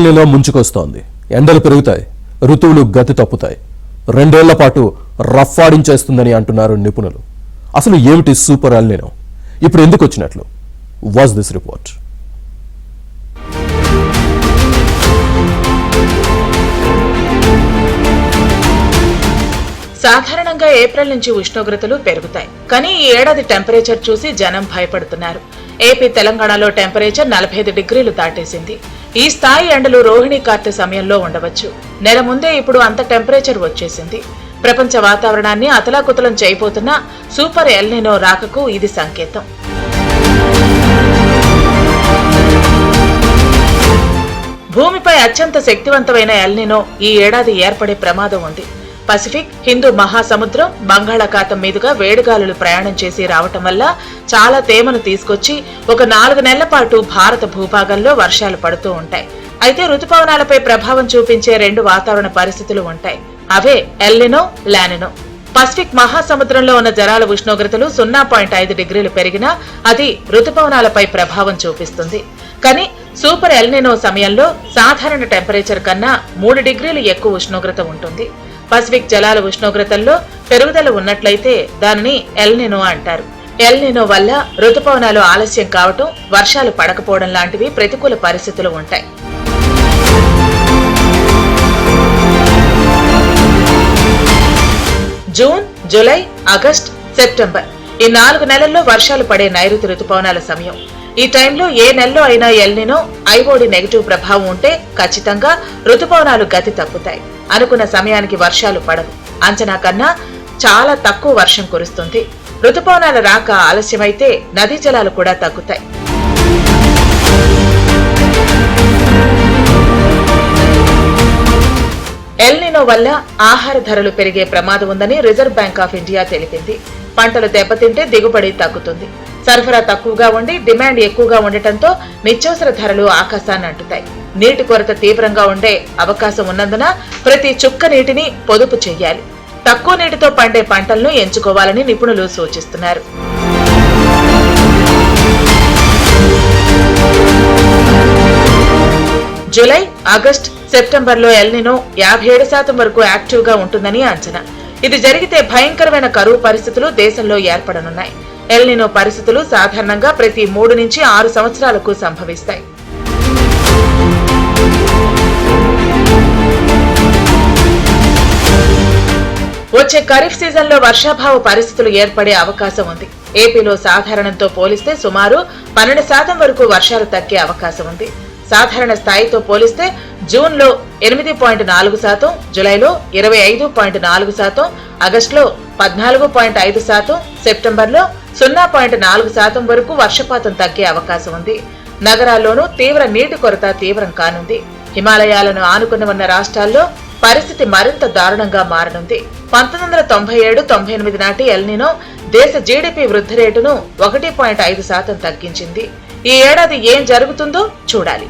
El Niño ముంచుకొస్తోంది. ఎండలు పెరుగుతాయి, ఋతువులు గతి తప్పుతాయి. 2 ఏళ్ల పాటు రఫ్ఫాడించేస్తుందని అంటున్నారు నిపుణులు. అసలు ఏమిటి సూపర్ ఎల్నినో? ఇప్పుడు ఎందుకు వచ్చినట్లు? Watch this report. సాధారణంగా ఏప్రిల్ నుంచి ఉష్ణోగ్రతలు పెరుగుతాయి. కానీ ఈ ఏడాది టెంపరేచర్ చూసి జనం భయపడుతున్నారు. ఏపీ, తెలంగాణలో టెంపరేచర్ 45 డిగ్రీలు దాటేసింది. ఈ స్థాయి ఎండలు రోహిణి కార్తె సమయంలో ఉండవచ్చు. నెల ముందే ఇప్పుడు అంత టెంపరేచర్ వచ్చేసింది. ప్రపంచ వాతావరణాన్ని అతలాకుతలం చేయబోతున్న సూపర్ ఎల్నినో రాకకు ఇది సంకేతం. భూమిపై అత్యంత శక్తివంతమైన ఎల్నినో ఈ ఏడాది ఏర్పడే ప్రమాదం ఉంది. పసిఫిక్, హిందూ మహాసముద్రం, బంగాళాఖాతం మీదుగా వేడిగాలులు ప్రయాణం చేసి రావటం వల్ల చాలా తేమను తీసుకొచ్చి ఒక 4 నెలల పాటు భారత భూభాగంలో వర్షాలు పడుతూ ఉంటాయి. అయితే రుతుపవనాలపై ప్రభావం చూపించే 2 వాతావరణ పరిస్థితులు ఉంటాయి. అవే ఎల్నినో, లానినో. పసిఫిక్ మహాసముద్రంలో ఉన్న జలాల ఉష్ణోగ్రతలు 0.5 డిగ్రీలు పెరిగినా అది రుతుపవనాలపై ప్రభావం చూపిస్తుంది. కానీ సూపర్ ఎల్నినో సమయంలో సాధారణ టెంపరేచర్ కన్నా 3 డిగ్రీలు ఎక్కువ ఉష్ణోగ్రత ఉంటుంది. పసిఫిక్ జలాల ఉష్ణోగ్రతల్లో పెరుగుదల ఉన్నట్లయితే దానిని ఎల్నినో అంటారు. ఎల్నినో వల్ల రుతుపవనాలు ఆలస్యం కావటం, వర్షాలు పడకపోవడం లాంటివి ప్రతికూల పరిస్థితులు ఉంటాయి. జూన్, జూలై, ఆగస్ట్, సెప్టెంబర్ ఈ 4 నెలల్లో వర్షాలు పడే నైరుతి రుతుపవనాల సమయం. ఈ టైంలో ఏ నెలలో అయినా ఎల్నినో, ఐఓడి నెగిటివ్ ప్రభావం ఉంటే ఖచ్చితంగా రుతుపవనాలు గతి తప్పుతాయి. అనుకున్న సమయానికి వర్షాలు పడవు. అంచనా కన్నా చాలా తక్కువ వర్షం కురుస్తుంది. రుతుపవనాల రాక ఆలస్యమైతే నదీ జలాలు కూడా తగ్గుతాయి. ఎల్నినో వల్ల ఆహార ధరలు పెరిగే ప్రమాదం ఉందని రిజర్వ్ బ్యాంక్ ఆఫ్ ఇండియా తెలిపింది. పంటలు దెబ్బతింటే దిగుబడి తగ్గుతుంది. సరఫరా తక్కువగా ఉండి డిమాండ్ ఎక్కువగా ఉండటంతో నిత్యావసర ధరలు ఆకాశాన్ని అంటుతాయి. నీటి కొరత తీవ్రంగా ఉండే అవకాశం ఉన్నందున ప్రతి చుక్క నీటిని పొదుపు చెయ్యాలి. తక్కువ నీటితో పండే పంటలను ఎంచుకోవాలని నిపుణులు సూచిస్తున్నారు. జూలై, ఆగస్ట్, సెప్టెంబర్లో ఎల్నినో 57% వరకు యాక్టివ్ గా ఉంటుందని అంచనా. ఇది జరిగితే భయంకరమైన కరువు పరిస్థితులు దేశంలో ఏర్పడనున్నాయి. ఎల్నినో పరిస్థితులు సాధారణంగా ప్రతి 3 నుంచి 6 సంవత్సరాలకు సంభవిస్తాయి. వచ్చే ఖరీఫ్ సీజన్లో వర్షాభావ పరిస్థితులు ఏర్పడే అవకాశం ఉంది. ఏపీలో సాధారణంతో పోలిస్తే సుమారు 12% వరకు వర్షాలు తగ్గే అవకాశం ఉంది. సాధారణ స్థాయితో పోలిస్తే జూన్లో 8.4%, జులైలో 25.4%, ఆగస్టులో 14.5%, సెప్టెంబర్లో 0.4% వరకు వర్షపాతం తగ్గే అవకాశం ఉంది. నగరాల్లోనూ తీవ్ర నీటి కొరత తీవ్రం కానుంది. హిమాలయాలను ఆనుకుని ఉన్న రాష్ట్రాల్లో పరిస్థితి మరింత దారుణంగా మారనుంది. 1997-98 నాటి ఎల్నినో దేశ జీడీపీ వృద్ధి రేటును 1.5% తగ్గించింది. ఈ ఏడాది ఏం జరుగుతుందో చూడాలి.